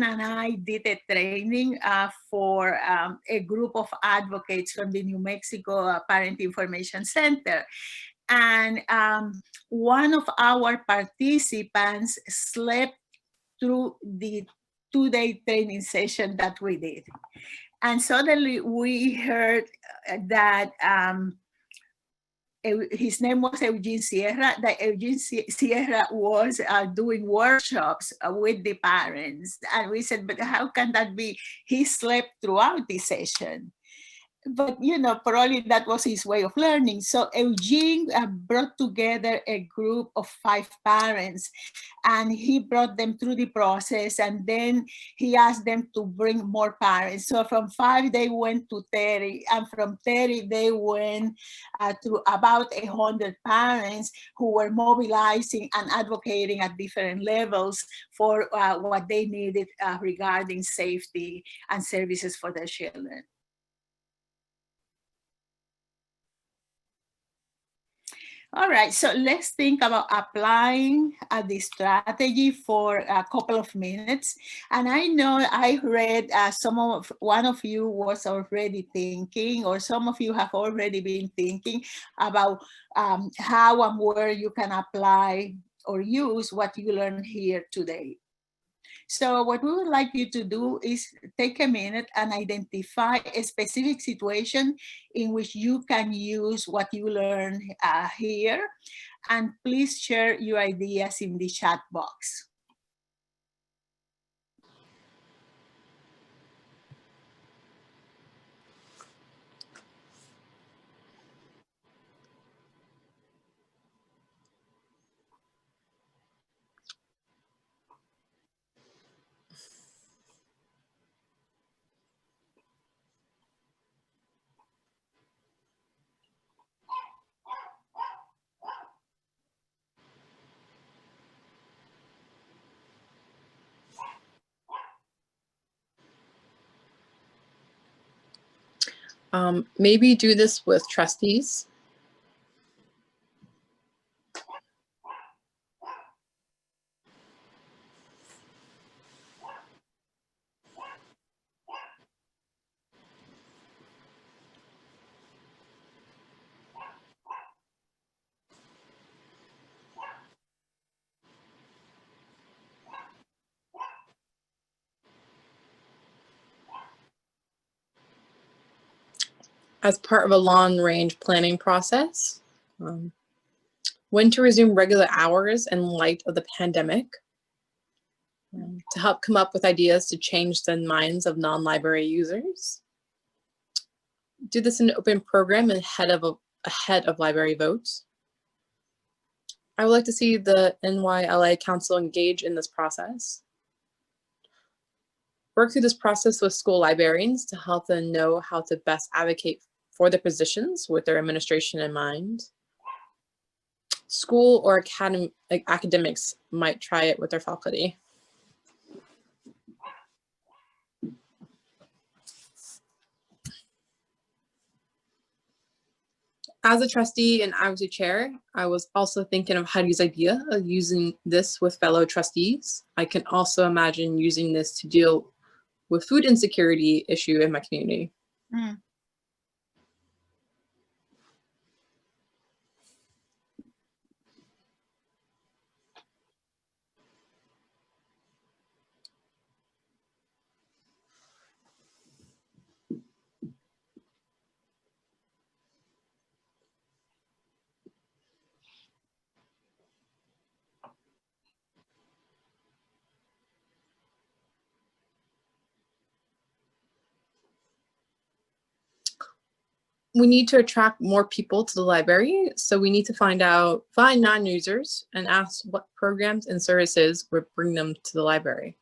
and I did a training for a group of advocates from the New Mexico Parent Information Center. And one of our participants slept through the 2-day training session that we did. And suddenly we heard that his name was Eugene Sierra, that Eugene Sierra was doing workshops with the parents. And we said, but how can that be? He slept throughout the session. but you know, probably that was his way of learning. So Eugene brought together a group of 5 parents, and he brought them through the process, and then he asked them to bring more parents. So from 5 they went to 30, and from 30 they went to about 100 parents who were mobilizing and advocating at different levels for what they needed regarding safety and services for their children. All right, so let's think about applying the strategy for a couple of minutes. And I know I read one of you was already thinking, or some of you have already been thinking about how and where you can apply or use what you learned here today. So what we would like you to do is take a minute and identify a specific situation in which you can use what you learned here. And please share your ideas in the chat box.
Maybe do this with trustees. As part of a long-range planning process. When to resume regular hours in light of the pandemic. To help come up with ideas to change the minds of non-library users. Do this in an open program ahead of library votes. I would like to see the NYLA Council engage in this process. Work through this process with school librarians to help them know how to best advocate for their positions with their administration in mind. School or academics might try it with their faculty. As a trustee and advocacy chair, I was also thinking of Heidi's idea of using this with fellow trustees. I can also imagine using this to deal with food insecurity issue in my community.
Mm.
We need to attract more people to the library, so we need to find non-users and ask what programs and services would bring them to the library.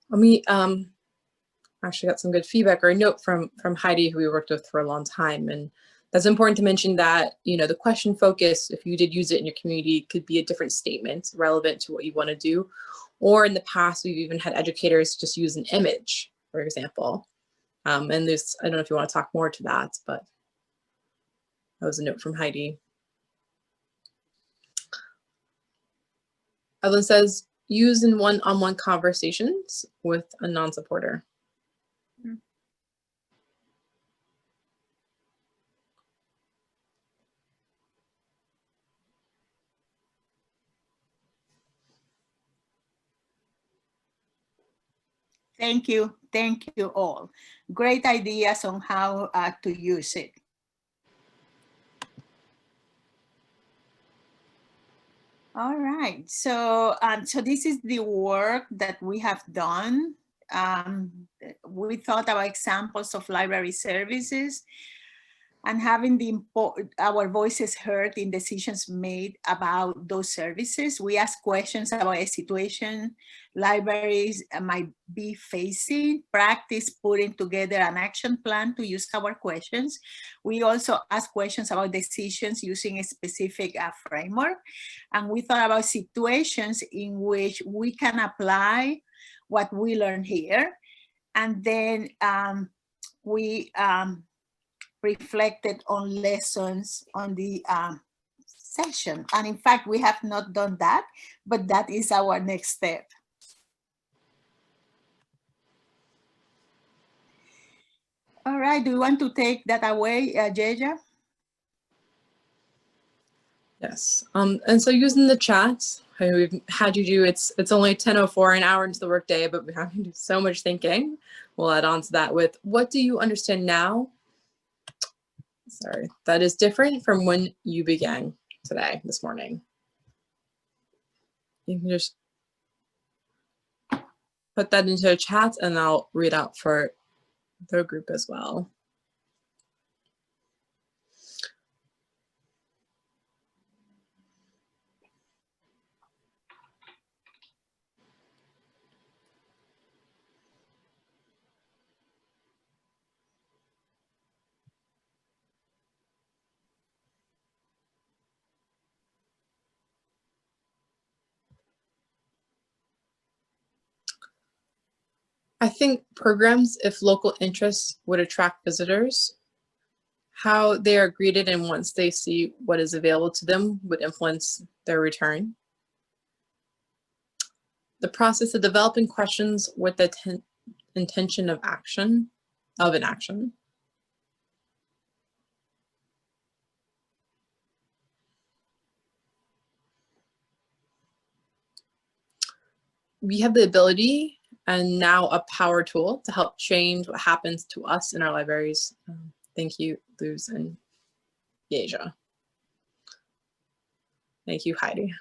We actually got some good feedback or a note from Heidi, who we worked with for a long time. And that's important to mention that, the question focus, if you did use it in your community, could be a different statement relevant to what you want to do. Or in the past, we've even had educators just use an image, for example. And there's, I don't know if you want to talk more to that, but that was a note from Heidi. Evelyn says, use in one-on-one conversations with a non-supporter.
Thank you. thank you all. Great ideas on how to use it. All right, so so this is the work that we have done. We thought about examples of library services and having our voices heard in decisions made about those services. We asked questions about a situation libraries might be facing, practice putting together an action plan to use our questions. We also asked questions about decisions using a specific framework. And we thought about situations in which we can apply what we learn here. And then we reflected on lessons on the session. And in fact, we have not done that, but that is our next step. All right, do you want to take that away, Yeja?
Yes. And so using the chats, we've had you do, it's only 10:04, an hour into the workday, but we have to do so much thinking. We'll add on to that with, what do you understand now? Sorry, that is different from when you began today, this morning. You can just put that into a chat and I'll read out for the group as well. I think programs, if local interests would attract visitors, how they are greeted and once they see what is available to them would influence their return. The process of developing questions with the intention of action, of an action. We have the ability and now a power tool to help change what happens to us in our libraries. Thank you, Luz and Yeja. Thank you, Heidi.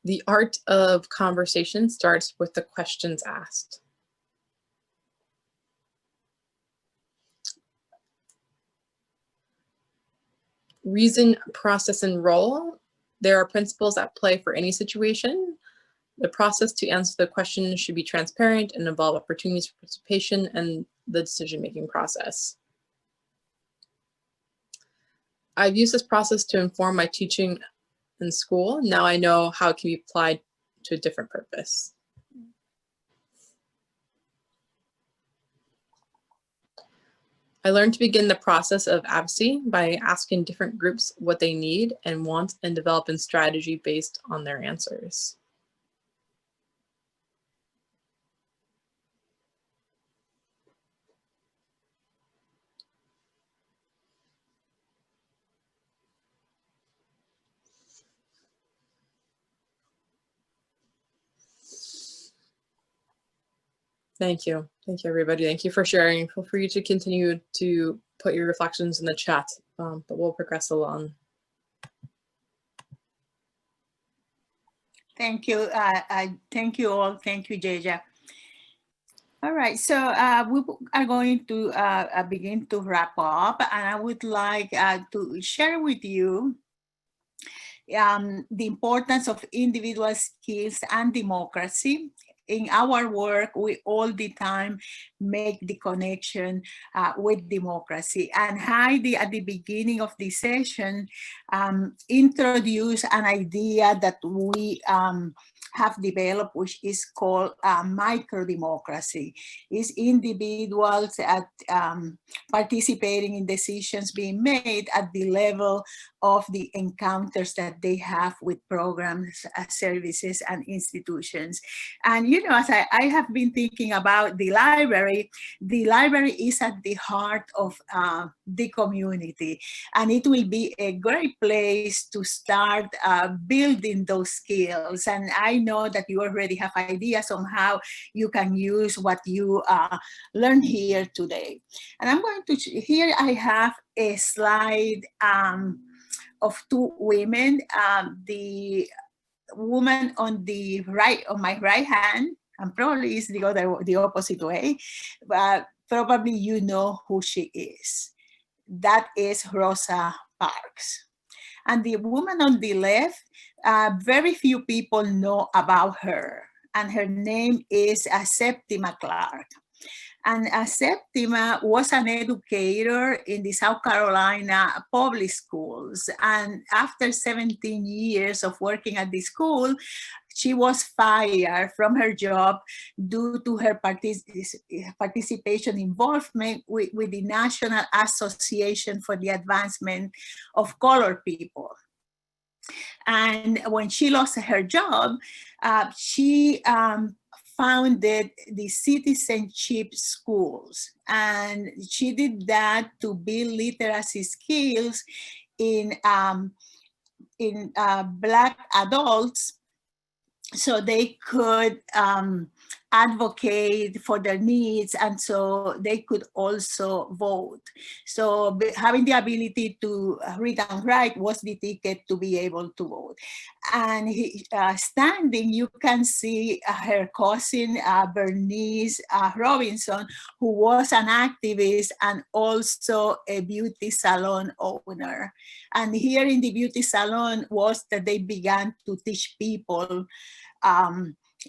The art of conversation starts with the questions asked. Reason, process, and role. There are principles at play for any situation. The process to answer the question should be transparent and involve opportunities for participation and the decision-making process. I've used this process to inform my teaching in school. Now I know how it can be applied to a different purpose. I learned to begin the process of advocacy by asking different groups what they need and want and developing strategy based on their answers. Thank you. Thank you, everybody. Thank you for sharing. Feel free to continue to put your reflections in the chat, but we'll progress along.
Thank you. Thank you all. Thank you, Yeja. All right, so we are going to begin to wrap up, and I would like to share with you the importance of individual skills and democracy in our work, we all the time make the connection with democracy. And Heidi, at the beginning of the session, introduced an idea that we have developed, which is called micro-democracy. It's individuals participating in decisions being made at the level of the encounters that they have with programs, services, and institutions. And as I have been thinking about the library is at the heart of the community, and it will be a great place to start building those skills. And I know that you already have ideas on how you can use what you learned here today. And I'm going to, here I have a slide of two women. The woman on the right, on my right hand, and probably is the opposite way, but probably you know who she is. That is Rosa Parks. And the woman on the left, very few people know about her, and her name is Septima Clark. And Septima was an educator in the South Carolina public schools. And after 17 years of working at the school, she was fired from her job due to her participation involvement with the National Association for the Advancement of Colored People. And when she lost her job, she founded the citizenship schools. And she did that to build literacy skills in Black adults, so they could advocate for their needs, and so they could also vote. So having the ability to read and write was the ticket to be able to vote. And standing, you can see her cousin, Bernice Robinson, who was an activist and also a beauty salon owner. And here in the beauty salon was that they began to teach people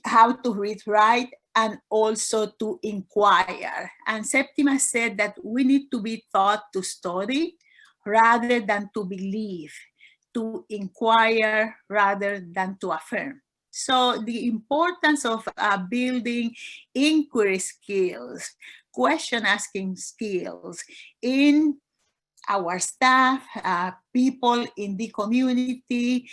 how to read, write, and also to inquire. And Septima said that we need to be taught to study rather than to believe, to inquire rather than to affirm. So the importance of building inquiry skills, question asking skills in our staff, people in the community,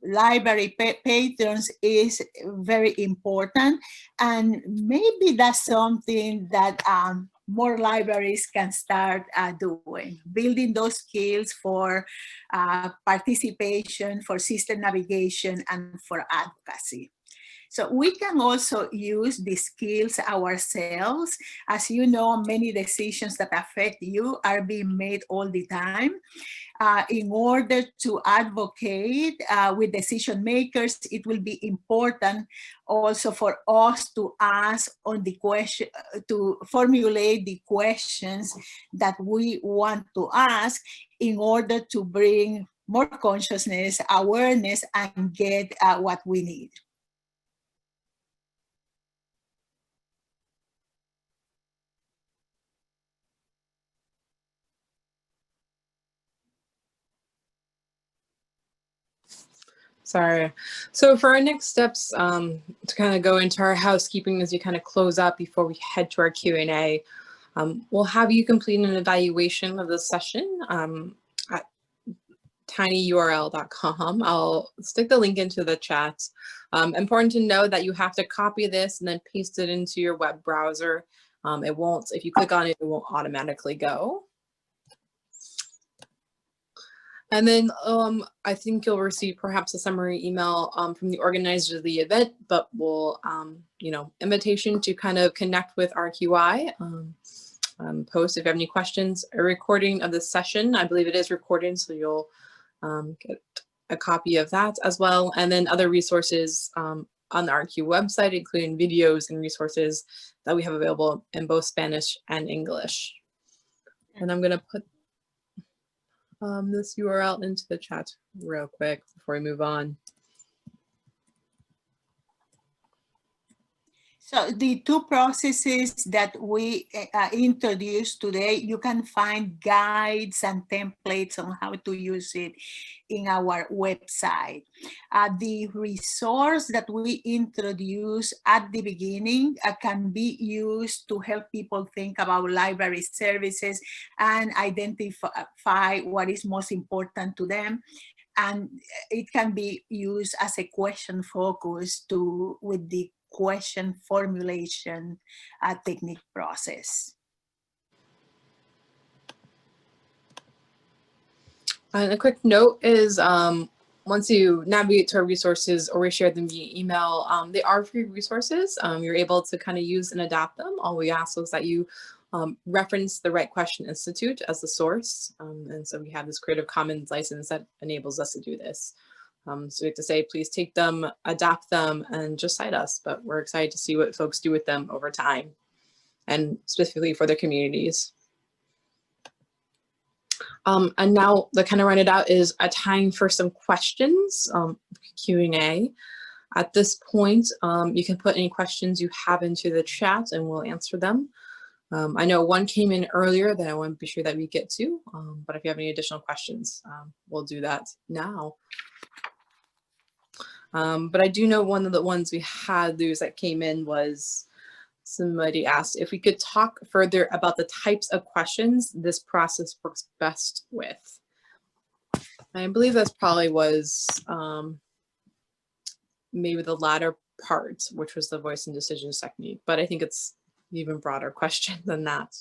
library patrons is very important. And maybe that's something that more libraries can start doing, building those skills for participation, for system navigation, and for advocacy. So we can also use these skills ourselves. As you know, many decisions that affect you are being made all the time. In order to advocate with decision makers, it will be important also for us to ask on the question, to formulate the questions that we want to ask in order to bring more consciousness, awareness, and get what we need.
Sorry. So for our next steps, to kind of go into our housekeeping as we kind of close up before we head to our Q&A, we'll have you complete an evaluation of the session at tinyurl.com. I'll stick the link into the chat. Important to know that you have to copy this and then paste it into your web browser. It won't, if you click on it, it won't automatically go. And then I think you'll receive perhaps a summary email from the organizers of the event, but we'll, invitation to kind of connect with RQI, post if you have any questions, a recording of the session. I believe it is recorded, so you'll get a copy of that as well. And then other resources on the RQ website, including videos and resources that we have available in both Spanish and English. And I'm gonna put this URL into the chat real quick before we move on.
So the two processes that we introduced today, you can find guides and templates on how to use it in our website. The resource that we introduced at the beginning can be used to help people think about library services and identify what is most important to them. And it can be used as a question focus with the question formulation technique process.
And a quick note is once you navigate to our resources or we share them via email, they are free resources. You're able to kind of use and adapt them. All we ask is that you reference the Right Question Institute as the source. And so we have this Creative Commons license that enables us to do this. So we have to say, please take them, adapt them, and just cite us. But we're excited to see what folks do with them over time, and specifically for their communities. And now to kind of run it out is a time for some questions, Q&A. At this point, you can put any questions you have into the chat and we'll answer them. I know one came in earlier that I want to be sure that we get to, but if you have any additional questions, we'll do that now. But I do know one of the ones we had, Luz, that came in was somebody asked if we could talk further about the types of questions this process works best with. I believe that's probably was maybe the latter part, which was the voice and decisions technique, but I think it's an even broader question than that.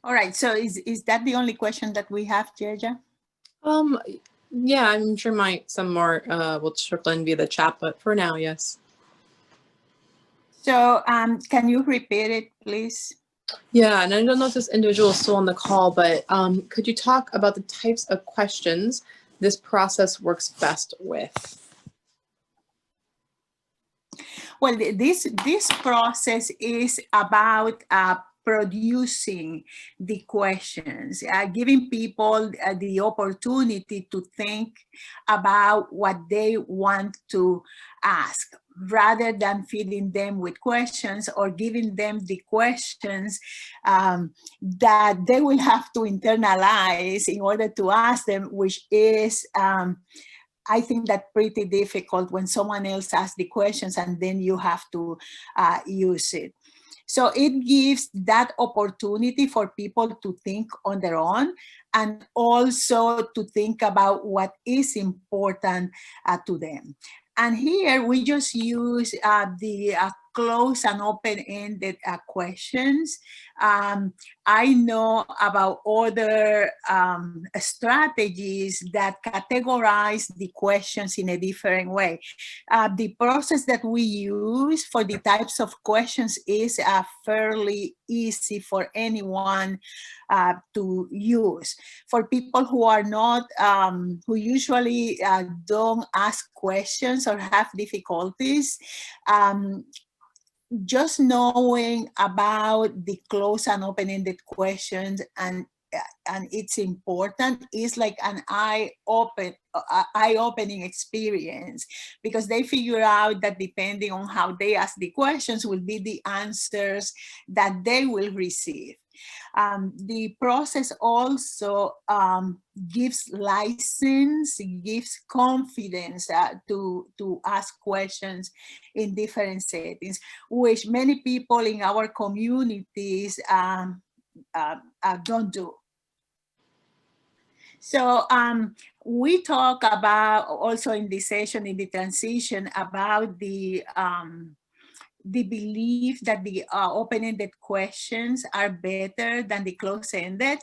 All right, so is that the only question that we have, Yeja?
Yeah, I'm sure some more will trickle in via the chat, but for now, yes.
So can you repeat it, please?
Yeah, and I don't know if this individual is still on the call, but could you talk about the types of questions this process works best with?
Well, this process is about producing the questions, giving people the opportunity to think about what they want to ask, rather than feeding them with questions or giving them the questions that they will have to internalize in order to ask them, which is I think that's pretty difficult when someone else asks the questions and then you have to use it. So it gives that opportunity for people to think on their own and also to think about what is important to them. And here we just use the closed and open-ended questions. I know about other strategies that categorize the questions in a different way. The process that we use for the types of questions is fairly easy for anyone to use. For people who are not, who usually don't ask questions or have difficulties, just knowing about the closed and open-ended questions and it's important is like an eye-opening experience, because they figure out that depending on how they ask the questions will be the answers that they will receive. The process also gives license, gives confidence to ask questions in different settings, which many people in our communities don't do. So we talk about also in this session, in the transition, about the belief that the open-ended questions are better than the closed-ended.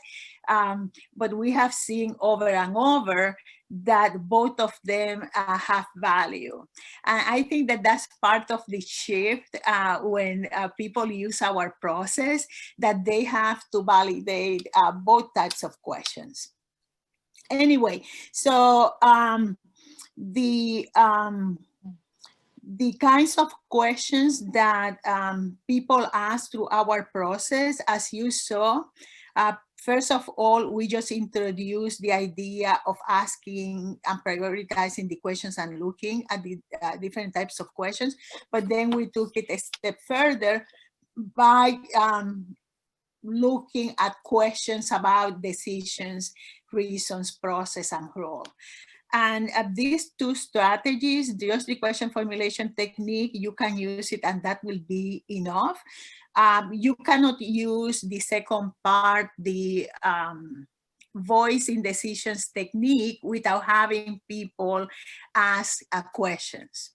But we have seen over and over that both of them have value. And I think that that's part of the shift when people use our process, that they have to validate both types of questions. Anyway, so the kinds of questions that people ask through our process, as you saw, first of all, we just introduced the idea of asking and prioritizing the questions and looking at the different types of questions. But then we took it a step further by looking at questions about decisions, reasons, process, and role. And these two strategies, just the question formulation technique, you can use it and that will be enough. You cannot use the second part, the voice in decisions technique, without having people ask questions.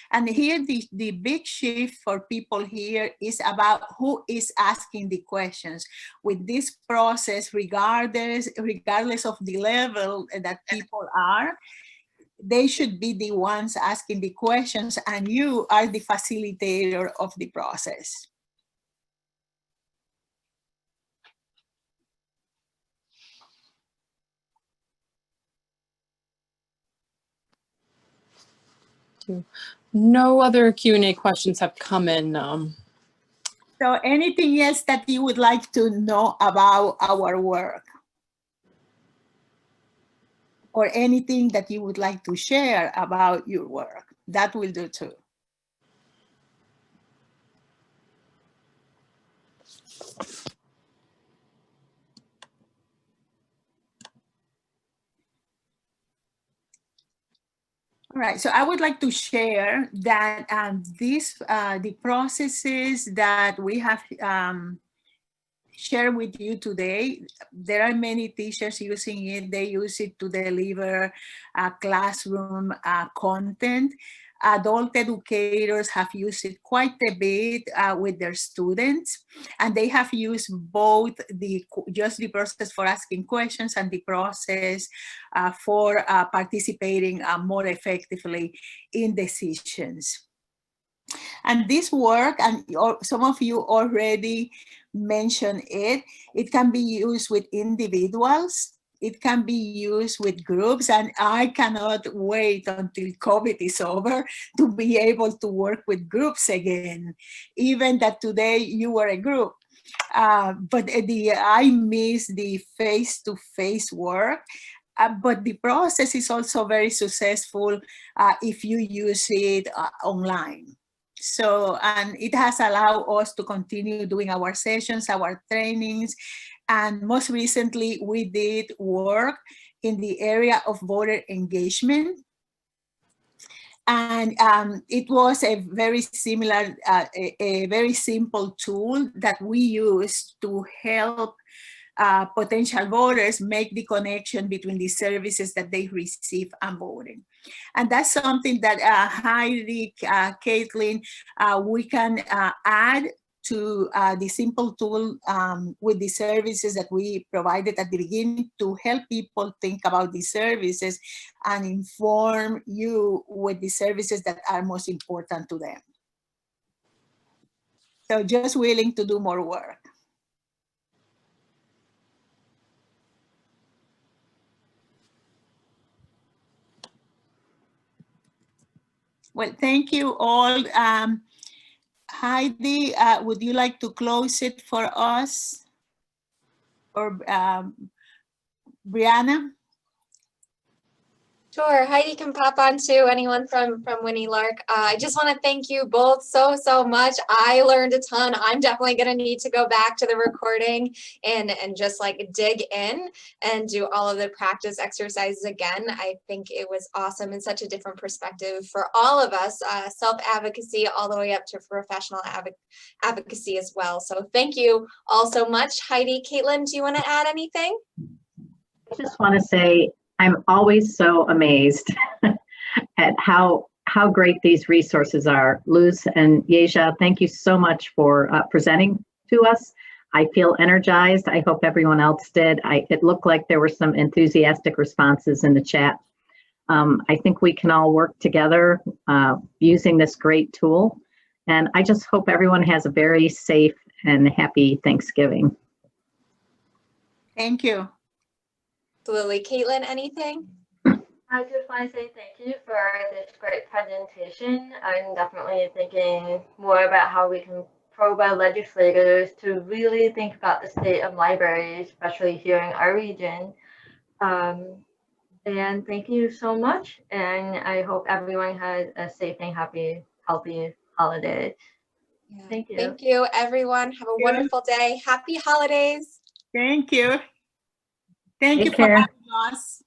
And here the big shift for people here is about who is asking the questions. With this process, regardless of the level that people are, they should be the ones asking the questions, and you are the facilitator of the process.
No other Q&A questions have come in.
So anything else that you would like to know about our work? Or anything that you would like to share about your work? That will do too. All right, so I would like to share that the processes that we have shared with you today, there are many teachers using it. They use it to deliver classroom content. Adult educators have used it quite a bit with their students, and they have used both just the process for asking questions and the process for participating more effectively in decisions. And this work, and some of you already mentioned it, it can be used with individuals. It can be used with groups, and I cannot wait until COVID is over to be able to work with groups again. Even that today you were a group, but I miss the face-to-face work. But the process is also very successful if you use it online. So, and it has allowed us to continue doing our sessions, our trainings, and most recently we did work in the area of voter engagement. And it was a very similar, a very simple tool that we used to help potential voters make the connection between the services that they receive and voting. And that's something that Heidi, Caitlin, we can add to the simple tool with the services that we provided at the beginning to help people think about the services and inform you with the services that are most important to them. So just willing to do more work. Well, thank you all. Heidi, would you like to close it for us? Or Brianna?
Sure, Heidi can pop on too, anyone from Winnie Lark. I just want to thank you both so much. I learned a ton. I'm definitely going to need to go back to the recording and just like dig in and do all of the practice exercises again. I think it was awesome and such a different perspective for all of us, self-advocacy all the way up to professional advocacy as well. So thank you all so much. Heidi, Caitlin, do you want to add anything?
I just want to say, I'm always so amazed at how great these resources are. Luz and Yeja, thank you so much for presenting to us. I feel energized. I hope everyone else did. It looked like there were some enthusiastic responses in the chat. I think we can all work together using this great tool. And I just hope everyone has a very safe and happy Thanksgiving.
Thank you.
Absolutely. Caitlin, anything?
I just want to say thank you for this great presentation. I'm definitely thinking more about how we can probe our legislators to really think about the state of libraries, especially here in our region. And thank you so much. And I hope everyone has a safe and happy, healthy holiday.
Yeah.
Thank you.
Thank you, everyone. Have a wonderful day. Happy holidays.
Thank you. Thank
Take
you for
care.
having us.